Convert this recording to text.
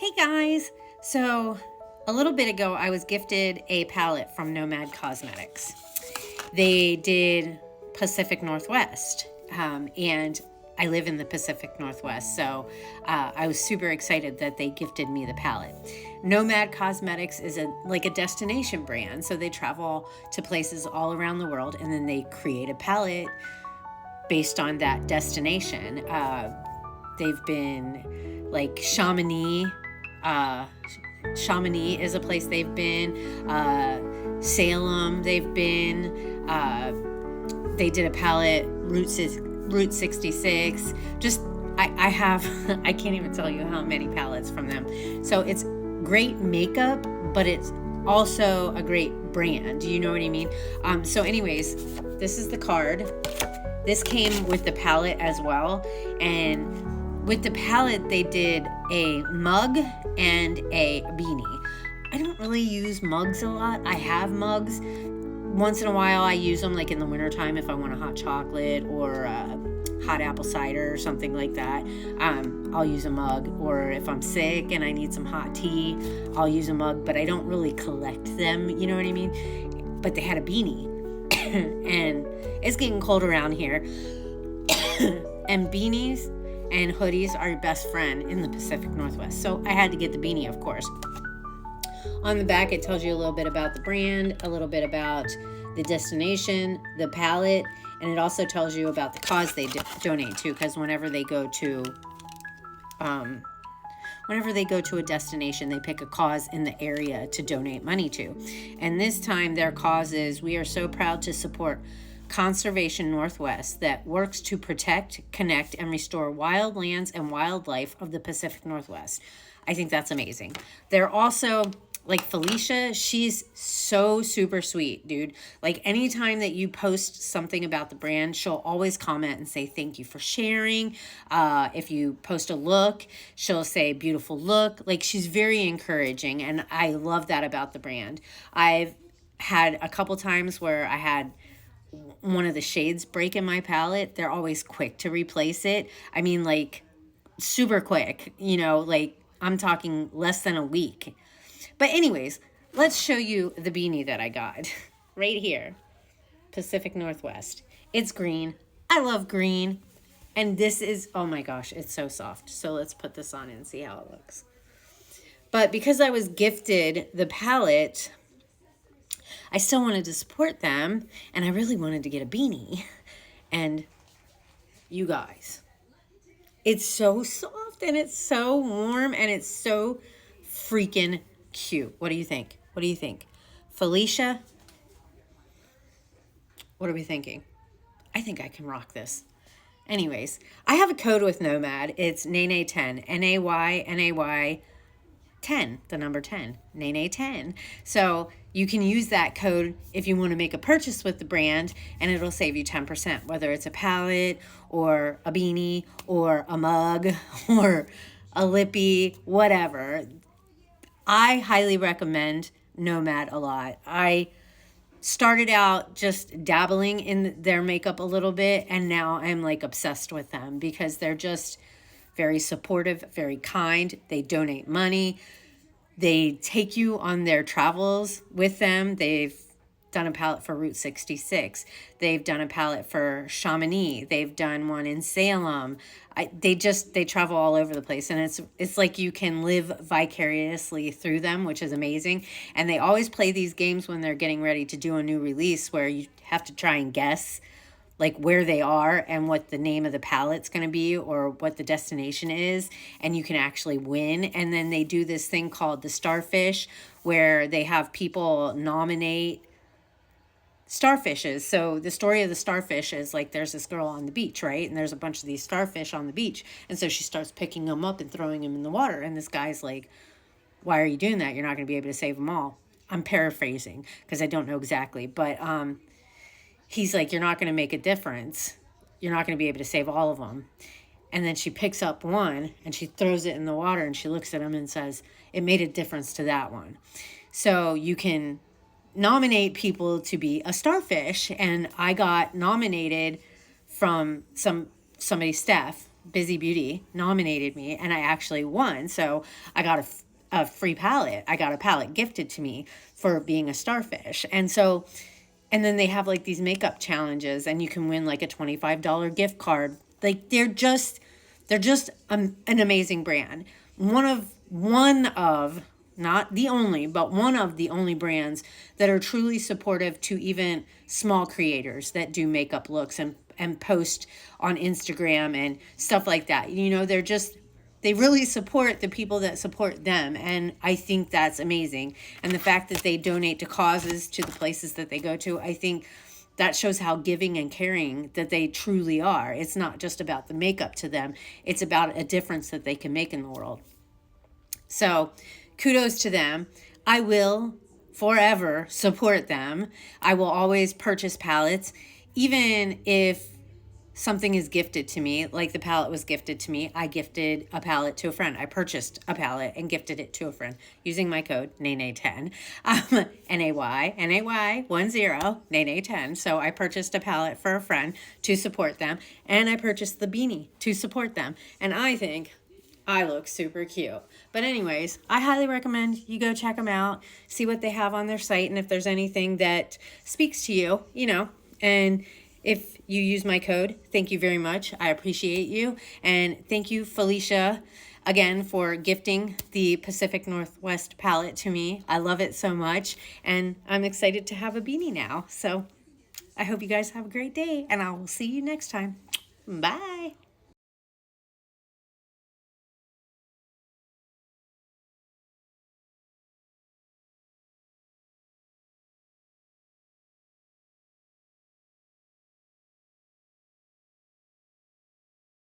Hey guys! So, a little bit ago, I was gifted a palette from Nomad Cosmetics. They did Pacific Northwest, and I live in the Pacific Northwest, so I was super excited that they gifted me the palette. Nomad Cosmetics is like a destination brand, so they travel to places all around the world, and then they create a palette based on that destination. They've been like Chamonix. Chamonix is a place they've been. Salem, they've been. They did a palette, Route 66. Just, I have, I can't even tell you how many palettes from them. So it's great makeup, but it's also a great brand. You know what I mean? So anyways, this is the card. This came with the palette as well. And with the palette, they did a mug and a beanie. I don't really use mugs a lot. I have mugs. Once in a while, I use them like in the wintertime if I want a hot chocolate or hot apple cider or something like that. I'll use a mug. Or if I'm sick and I need some hot tea, I'll use a mug. But I don't really collect them, you know what I mean? But they had a beanie. And it's getting cold around here. And beanies and hoodies are your best friend in the Pacific Northwest. So I had to get the beanie, of course. On the back, it tells you a little bit about the brand, a little bit about the destination, the palette, and it also tells you about the cause they donate to, because whenever they go to a destination, they pick a cause in the area to donate money to. And this time their cause is, we are so proud to support Conservation Northwest that works to protect, connect, and restore wild lands and wildlife of the Pacific Northwest. I think that's amazing. They're also, like Felicia, she's so super sweet, dude. Like anytime that you post something about the brand, she'll always comment and say thank you for sharing. If you post a look, she'll say beautiful look. Like she's very encouraging, and I love that about the brand. I've had a couple times where I had one of the shades break in my palette. They're always quick to replace it. I mean, like super quick, you know, like I'm talking less than a week. But anyways, let's show you the beanie that I got right here. Pacific Northwest. It's green. I love green. And this is, oh my gosh, it's so soft. So let's put this on and see how it looks. But because I was gifted the palette, I still wanted to support them, and I really wanted to get a beanie. And you guys, it's so soft, and it's so warm, and it's so freaking cute. What do you think? What do you think? Felicia, what are we thinking? I think I can rock this. Anyways, I have a code with Nomad. It's Nene10, Nay 10, the number 10, Nene 10. So you can use that code if you want to make a purchase with the brand, and it'll save you 10%, whether it's a palette or a beanie or a mug or a lippy, whatever. I highly recommend Nomad a lot. I started out just dabbling in their makeup a little bit, and now I'm like obsessed with them because they're just very supportive, very kind. They donate money. They take you on their travels with them. They've done a palette for Route 66. They've done a palette for Chamonix. They've done one in Salem. They travel all over the place, and it's like you can live vicariously through them, which is amazing. And they always play these games when they're getting ready to do a new release where you have to try and guess like where they are and what the name of the palette's going to be or what the destination is, and you can actually win. And then they do this thing called the Starfish, where they have people nominate starfishes. So the story of the starfish is like there's this girl on the beach, right? And there's a bunch of these starfish on the beach. And so she starts picking them up and throwing them in the water. And this guy's like, why are you doing that? You're not going to be able to save them all. I'm paraphrasing because I don't know exactly. But he's like, you're not going to make a difference. You're not going to be able to save all of them. And then she picks up one and she throws it in the water and she looks at him and says, it made a difference to that one. So you can nominate people to be a starfish. And I got nominated from somebody's staff Busy Beauty nominated me, and I actually won. So I got a free palette. I got a palette gifted to me for being a starfish. And then they have like these makeup challenges, and you can win like a $25 gift card. Like they're just an amazing brand. One of not the only, but one of the only brands that are truly supportive to even small creators that do makeup looks and post on Instagram and stuff like that. You know, they really support the people that support them. And I think that's amazing. And the fact that they donate to causes to the places that they go to, I think that shows how giving and caring that they truly are. It's not just about the makeup to them, it's about a difference that they can make in the world. So kudos to them. I will forever support them. I will always purchase palettes, even if something is gifted to me, like the palette was gifted to me. I gifted a palette to a friend. I purchased a palette and gifted it to a friend using my code NAY10, NAY10, NAY10. So I purchased a palette for a friend to support them, and I purchased the beanie to support them. And I think I look super cute. But anyways, I highly recommend you go check them out, see what they have on their site, and if there's anything that speaks to you, you know, and if you use my code, thank you very much. I appreciate you. And thank you, Felicia, again, for gifting the Pacific Northwest palette to me. I love it so much. And I'm excited to have a beanie now. So I hope you guys have a great day, and I will see you next time. Bye.